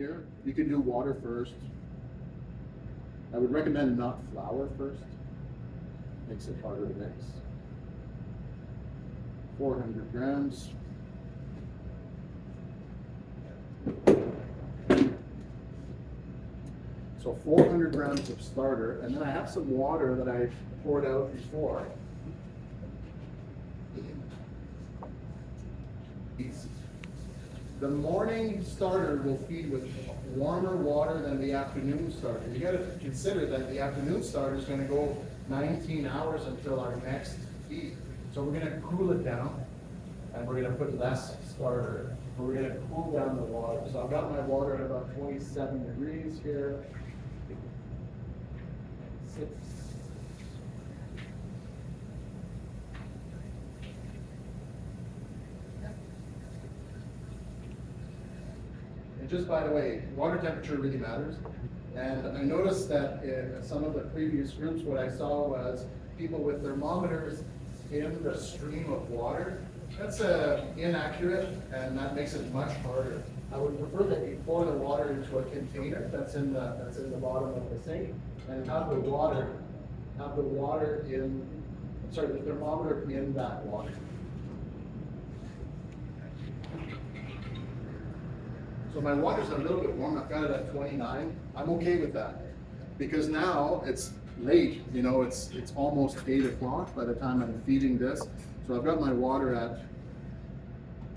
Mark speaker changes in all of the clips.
Speaker 1: Here, you can do water first. I would recommend not flour first. Makes it harder to mix. 400 grams. So 400 grams of starter, and then I have some water that I poured out before. The morning starter will feed with warmer water than the afternoon starter. You got to consider that the afternoon starter is going to go 19 hours until our next feed. So we're going to cool it down, and we're going to put less starter. We're going to cool down the water. So I've got my water at about 27 degrees here. And just by the way, water temperature really matters. And I noticed that in some of the previous groups, what I saw was people with thermometers in the stream of water. That's inaccurate, and that makes it much harder. I would prefer that you pour the water into a container that's in the bottom of the sink, and have the thermometer in that water. So my water's a little bit warm. I've got it at 29. I'm okay with that because now it's late. You know, it's almost 8 o'clock by the time I'm feeding this. So I've got my water at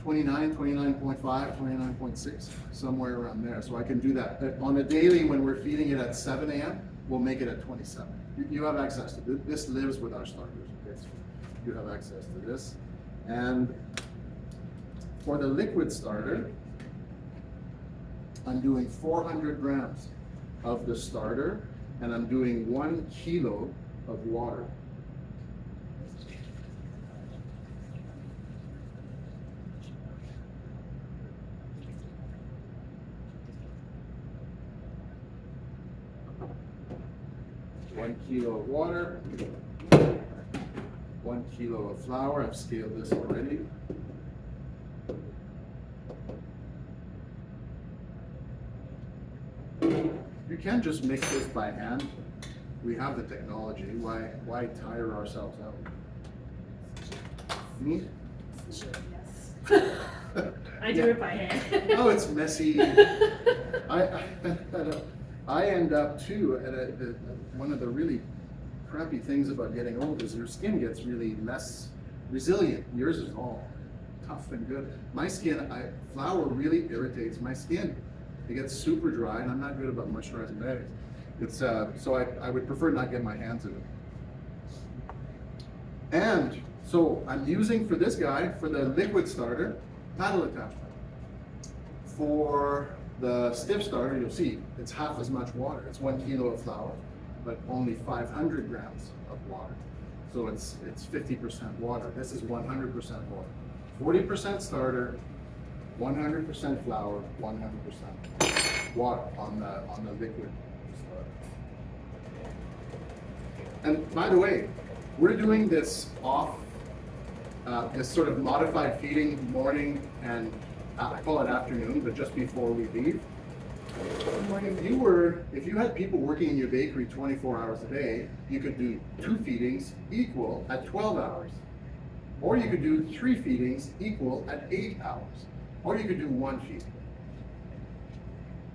Speaker 1: 29, 29.5, 29.6, somewhere around there. So I can do that. On a daily, when we're feeding it at 7 a.m., we'll make it at 27. You have access to this. This lives with our starters. Okay? So you have access to this. And for the liquid starter, I'm doing 400 grams of the starter, and I'm doing 1 kilo of water. One kilo of water, 1 kilo of flour. I've scaled this already. You can just mix this by hand. We have the technology. Why tire ourselves out? Me?
Speaker 2: Yes. I do it by hand.
Speaker 1: Oh, it's messy. I end up too at one of the really crappy things about getting old is your skin gets really less resilient. Yours is all tough and good. My skin, flour really irritates my skin. It gets super dry, and I'm not good about moisturizing my legs. It's so I would prefer not get my hands in it. And so I'm using for this guy, for the liquid starter, paddle attachment. For the stiff starter, you'll see it's half as much water. It's 1 kilo of flour, but only 500 grams of water. So it's 50% water. This is 100% water. 40% starter, 100% flour, 100% water on the liquid starter. And by the way, we're doing this this sort of modified feeding morning and I call it afternoon, but just before we leave. If you had people working in your bakery 24 hours a day, you could do 2 feedings equal at 12 hours. Or you could do 3 feedings equal at 8 hours. Or you could do 1 feeding.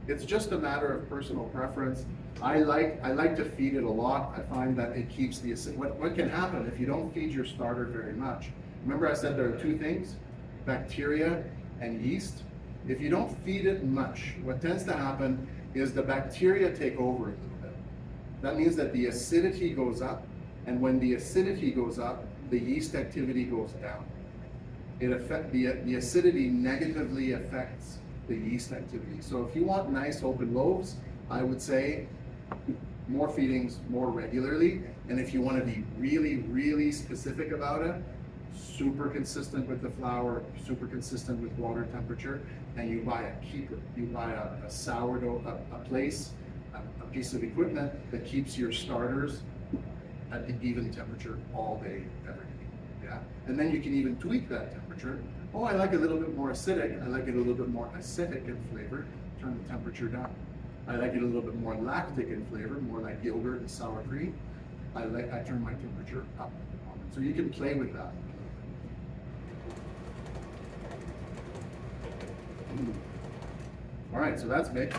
Speaker 1: It's just a matter of personal preference. I like to feed it a lot. I find that it keeps the acid. What can happen if you don't feed your starter very much? Remember I said there are 2 things, bacteria and yeast. If you don't feed it much, what tends to happen is the bacteria take over a little bit. That means that the acidity goes up, and when the acidity goes up, the yeast activity goes down. The acidity negatively affects the yeast activity. So if you want nice open loaves, I would say more feedings more regularly. And if you want to be really, really specific about it, super consistent with the flour, super consistent with water temperature, and you buy a keeper. You buy a sourdough, a piece of equipment that keeps your starters at an even temperature all day, every day. Yeah? And then you can even tweak that temperature. Oh, I like a little bit more acidic. I like it a little bit more acidic in flavor. turn the temperature down. I like it a little bit more lactic in flavor, more like yogurt and sour cream. I turn my temperature up. So you can play with that. All right, so that's mixed.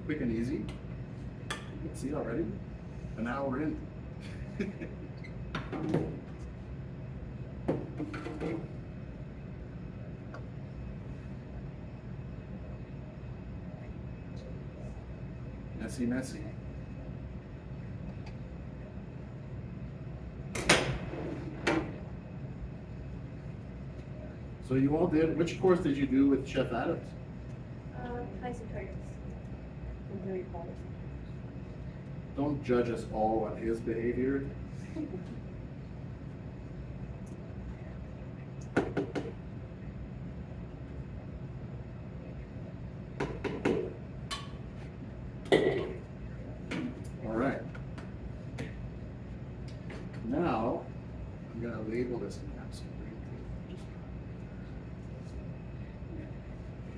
Speaker 1: Quick and easy. You can see already. An hour in. Messy, messy. So you all did, which course did you do with Chef Adams?
Speaker 2: Nice and targets. I'm very proud.
Speaker 1: Don't judge us all on his behavior. All right. Now, I'm going to label this and have some green tea.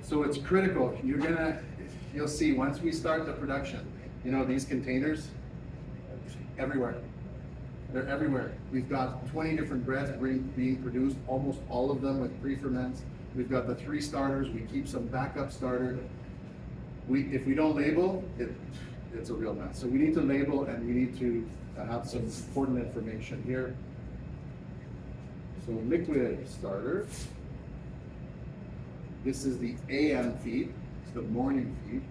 Speaker 1: So it's critical. You'll see once we start the production, you know, these containers, everywhere. They're everywhere. We've got 20 different breads being produced, almost all of them with pre-ferments. We've got the 3 starters. We keep some backup starter. If we don't label, it's a real mess. So we need to label, and we need to have some important information here. So liquid starter. This is the AM feed. It's the morning feed.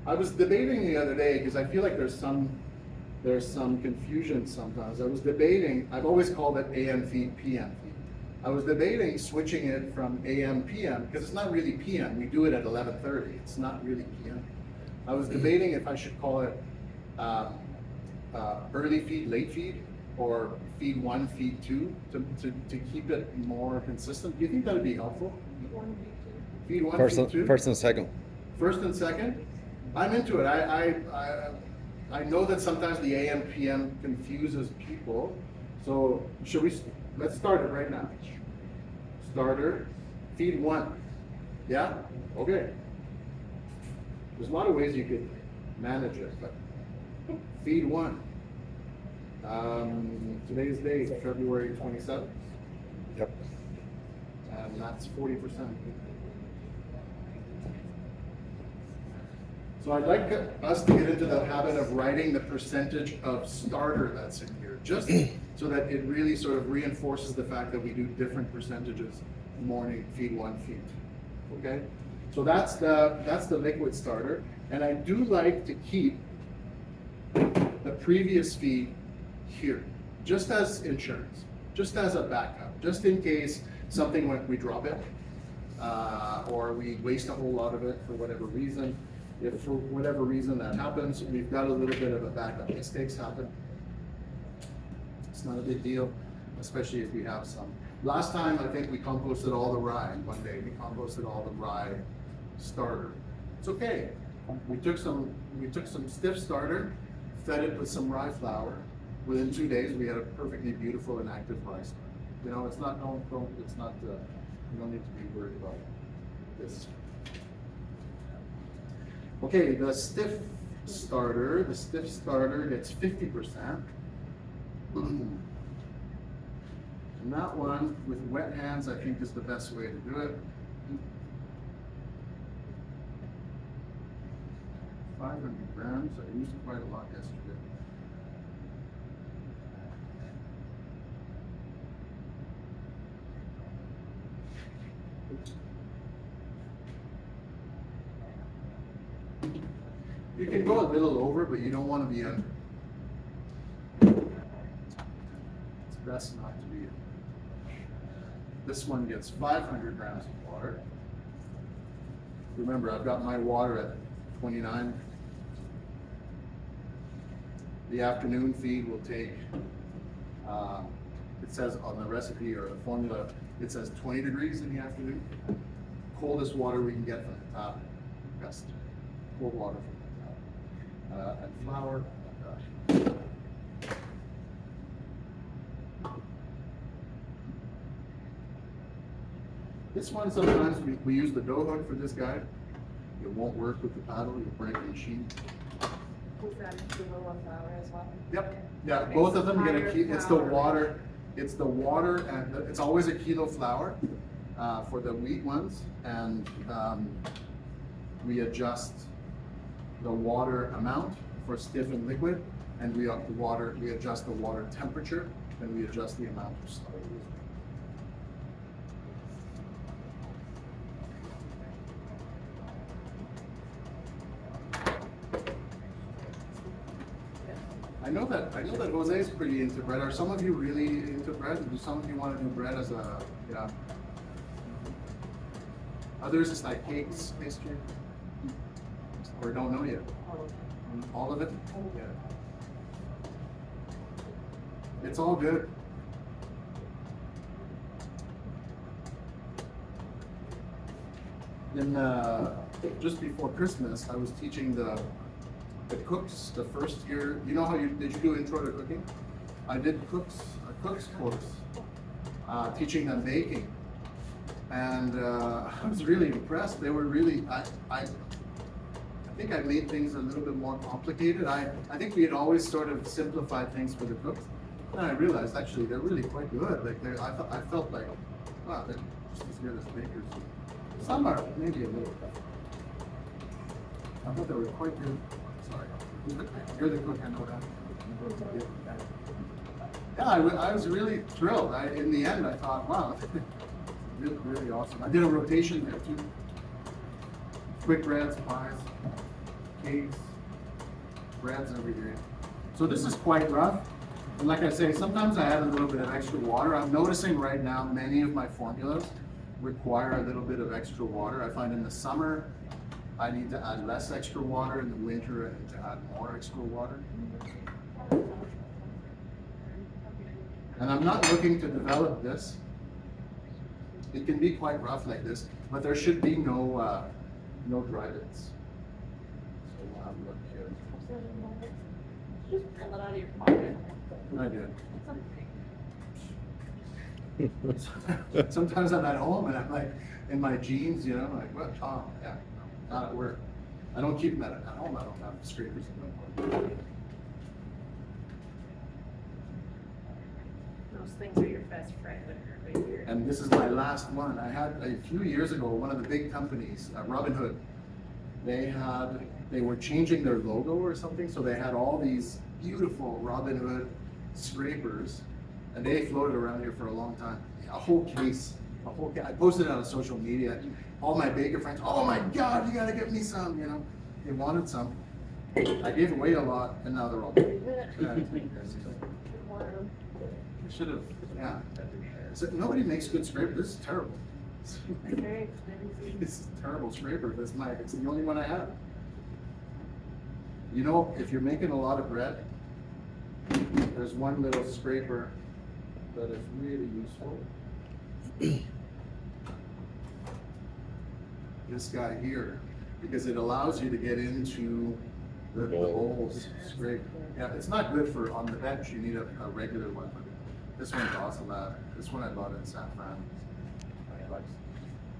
Speaker 1: I was debating the other day because I feel like there's some confusion sometimes. I was debating. I've always called it AM feed, PM feed. I was debating switching it from AM PM because it's not really PM. We do it at 11:30. It's not really PM. I was debating if I should call it early feed, late feed, or feed 1, feed 2 to keep it more consistent. Do you think that would be helpful? Feed 1, feed 2.
Speaker 3: First and second.
Speaker 1: First and second. I'm into it. I know that sometimes the AM PM confuses people. So let's start it right now. Starter, feed 1. Yeah? Okay. There's a lot of ways you could manage it, but feed 1. Today's date, February 27th.
Speaker 3: Yep.
Speaker 1: And that's 40%. So I'd like us to get into the habit of writing the percentage of starter that's in here, just so that it really sort of reinforces the fact that we do different percentages. Morning, feed 1, feed 2. Okay? So that's the liquid starter. And I do like to keep the previous feed here, just as insurance, just as a backup, just in case something we drop it, or we waste a whole lot of it for whatever reason. If for whatever reason that happens, we've got a little bit of a backup. Mistakes happen. It's not a big deal, especially if we have some. Last time, I think we composted all the rye. One day, we composted all the rye starter. It's okay. We took some stiff starter, fed it with some rye flour. Within 2 days, we had a perfectly beautiful and active rye starter. You know, it's not, it's not, you don't need to be worried about this. Okay, the stiff starter gets 50%. And that one, with wet hands, I think is the best way to do it. 500 grams, I used quite a lot yesterday. You can go a little over, but you don't want to be under. It's best not to be under. This one gets 500 grams of water. Remember, I've got my water at 29. The afternoon feed will take, it says on the recipe or the formula, it says 20 degrees in the afternoon. Coldest water we can get from the tap. Best cold water from the tap. And flour. This one, sometimes we use the dough hook for this guy. It won't work with the paddle, you'll break the machine.
Speaker 2: Was that in kilo of flour as well?
Speaker 1: Yep, yeah, both of them get a
Speaker 2: Higher
Speaker 1: kilo, it's the
Speaker 2: flour.
Speaker 1: water, and it's always a kilo flour, for the wheat ones, and, we adjust the water amount for stiff and liquid, and we adjust the water temperature, and we adjust the amount of starch. I know that Jose is pretty into bread. Are some of you really into bread? Do some of you want to do bread as a, yeah? Others is like cakes, pastry? Or don't know yet? All of it? Yeah. It's all good. Then, just before Christmas, I was teaching the cooks the first year. You know how did you do intro to cooking? I did a cook's course, teaching them baking, and I was really impressed. They were really, I think I made things a little bit more complicated. I think we had always sort of simplified things for the cooks, and I realized actually they're really quite good. Like I felt like, wow, they're just as good as bakers. Some are maybe a little tough. I thought they were quite good. Sorry. You're the cook, I know that. Yeah, I was really thrilled. In the end, I thought, wow, really, really awesome. I did a rotation there too. Quick breads, pies, cakes, breads every day. So this is quite rough. And like I say, sometimes I add a little bit of extra water. I'm noticing right now many of my formulas require a little bit of extra water. I find in the summer, I need to add less extra water. In the winter, I need to add more extra water. And I'm not looking to develop this. It can be quite rough like this, but there should be no dry bits. So we'll have a look here.
Speaker 2: Just pull it out of your pocket.
Speaker 1: I did. Sometimes I'm at home and I'm like in my jeans, you know, like what? Oh, yeah, no, not at work. I don't keep them at home. I don't have scrapers in my work.
Speaker 2: Those things are your best friend when you're right here.
Speaker 1: And this is my last one. I had a few years ago, one of the big companies, Robinhood, they were changing their logo or something, so they had all these beautiful Robinhood scrapers, and they floated around here for a long time. A whole case. I posted it on social media. All my baker friends, oh my God, you gotta get me some, you know. They wanted some. I gave away a lot, and now they're all should have, yeah. So nobody makes good scrapers. This is terrible. This is a terrible scraper. It's the only one I have. You know, if you're making a lot of bread, there's one little scraper that is really useful. This guy here, because it allows you to get into the bowls scrape. Yeah, it's not good for on the bench. You need a regular one. This one's awesome. This one I bought in San Fran.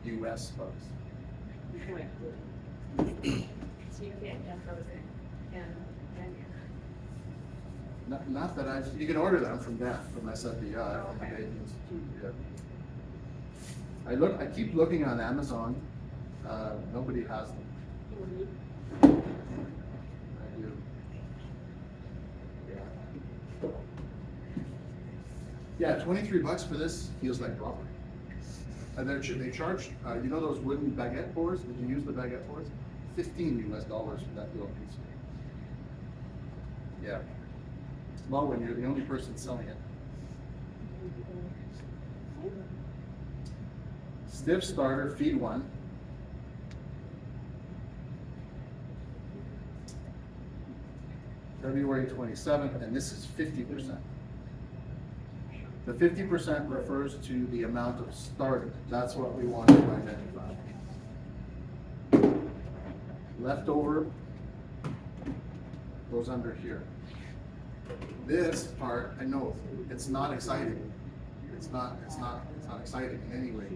Speaker 1: US bucks.
Speaker 2: So you can't get frozen and
Speaker 1: Not that you can order them from them, from SFBI.
Speaker 2: Okay.
Speaker 1: Yeah. I keep looking on Amazon. Nobody has them. I do. Yeah, 23 bucks for this feels like robbery. And they charge, you know those wooden baguette boards? Did you use the baguette boards? $15 US for that little piece. Yeah. Well, when you're the only person selling it. Stiff starter, feed one. February 27th, and this is 50%. The 50% refers to the amount of starter. That's what we want to identify. Leftover goes under here. This part, I know it's not exciting. It's not exciting in any way.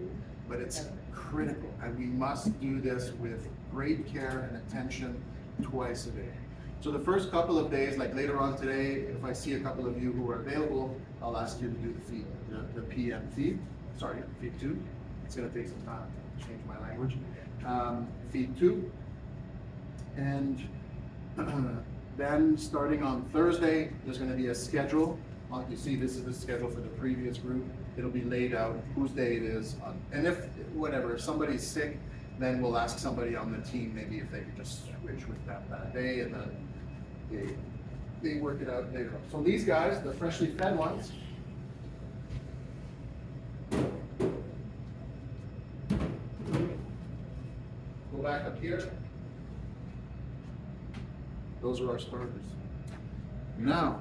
Speaker 1: but it's critical, and we must do this with great care and attention twice a day. So the first couple of days, like later on today, if I see a couple of you who are available, I'll ask you to do the feed, the PM feed, feed 2. It's gonna take some time to change my language. Feed 2. And then starting on Thursday, there's gonna be a schedule. You see, this is the schedule for the previous group. It'll be laid out whose day it is. And if somebody's sick, then we'll ask somebody on the team maybe if they could just switch with them that day, and then they work it out later on. So these guys, the freshly fed ones, go back up here. Those are our starters. Now,